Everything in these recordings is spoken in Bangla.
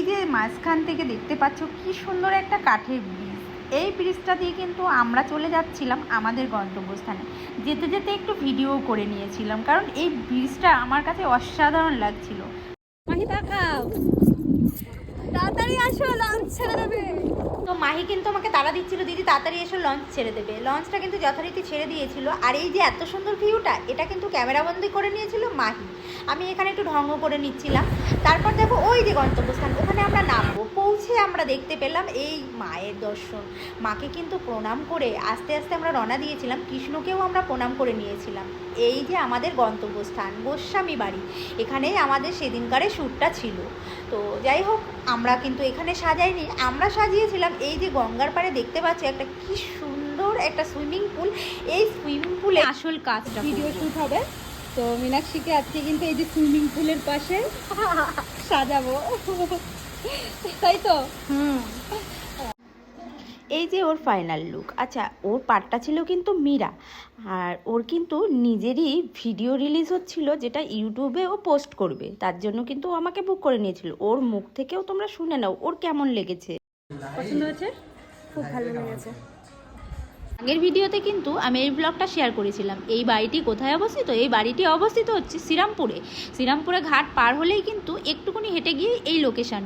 যে মাঝখান থেকে দেখতে পাচ্ছ কি সুন্দর একটা কাঠের ব্রিজ। এই ব্রিজটা দিয়ে কিন্তু আমরা চলে যাচ্ছিলাম আমাদের গন্তব্যস্থানে। যেতে যেতে একটু ভিডিও করে নিয়েছিলাম, কারণ এই ব্রিজটা আমার কাছে অসাধারণ লাগছিল। মাহি তাকাও, তাড়াতাড়ি আসো, লঞ্চ ছেড়ে দেবে। তো মাহি কিন্তু আমাকে তাড়া দিচ্ছিল, দিদি তাড়াতাড়ি এসে লঞ্চ ছেড়ে দেবে। লঞ্চটা কিন্তু যথারীতি ছেড়ে দিয়েছিল। আর এই যে এত সুন্দর ভিউটা, এটা কিন্তু ক্যামেরাবন্দি করে নিয়েছিল মাহি। আমি এখানে একটু ঢঙ্গ করে নিচ্ছিলাম। তারপর দেখো ওই যে গন্তব্যস্থান, ওখানে আমরা নামবো। পৌঁছে আমরা দেখতে পেলাম এই মায়ের দর্শন। মাকে কিন্তু প্রণাম করে আস্তে আস্তে আমরা রওনা দিয়েছিলাম। কৃষ্ণকেও আমরা প্রণাম করে নিয়েছিলাম। এই যে আমাদের গন্তব্যস্থান গোস্বামী বাড়ি, এখানেই আমাদের সেদিনকারে শ্যুটটা ছিল। তো যাই হোক, আমরা কিন্তু এখানে সাজাইনি, আমরা সাজিয়েছিলাম এই যে গঙ্গার পাড়ে দেখতে পাচ্ছি একটা কি সুন্দর একটা সুইমিং পুল। এই সুইমিং পুলে আসল কাজটা ভিডিও শ্যুট হবে। তো মীনাক্ষীকে আজকে কিন্তু এই যে সুইমিং পুলের পাশে সাজাবো, তাই তো? এই যে ওর ফাইনাল লুক। আচ্ছা, ওর পার্টটা ছিল কিন্তু মীরা, আর ওর কিন্তু নিজেরই ভিডিও রিলিজ হচ্ছিল, যেটা ইউটিউবে ও পোস্ট করবে। তার জন্য কিন্তু ও আমাকে বুক করে নিয়েছিল। ওর মুখ থেকেও তোমরা শুনে নাও ওর কেমন লেগেছে। পছন্দ হয়েছে? খুব ভালো লেগেছে। আগের ভিডিওতে কিন্তু আমি এই ব্লগটা শেয়ার করেছিলাম। এই বাড়িটি কোথায় অবস্থিত? এই বাড়িটি অবস্থিত হচ্ছে শ্রীরামপুরে। শ্রীরামপুরে ঘাট পার হলেই কিন্তু একটুখানি হেঁটে গিয়ে এই লোকেশন।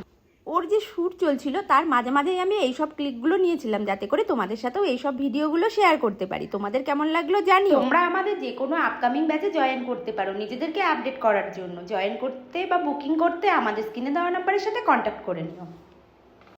ওর যে শ্যুট চলছিল তার মাঝে মাঝেই আমি এইসব ক্লিপগুলো নিয়েছিলাম, যাতে করে তোমাদের সাথেও এইসব ভিডিওগুলো শেয়ার করতে পারি। তোমাদের কেমন লাগলো জানি। তোমরা আমাদের যে কোনো আপকামিং ব্যাচে জয়েন করতে পারো নিজেদেরকে আপডেট করার জন্য। জয়েন করতে বা বুকিং করতে আমাদের স্ক্রিনে দেওয়া নাম্বারের সাথে কন্ট্যাক্ট করে নিও।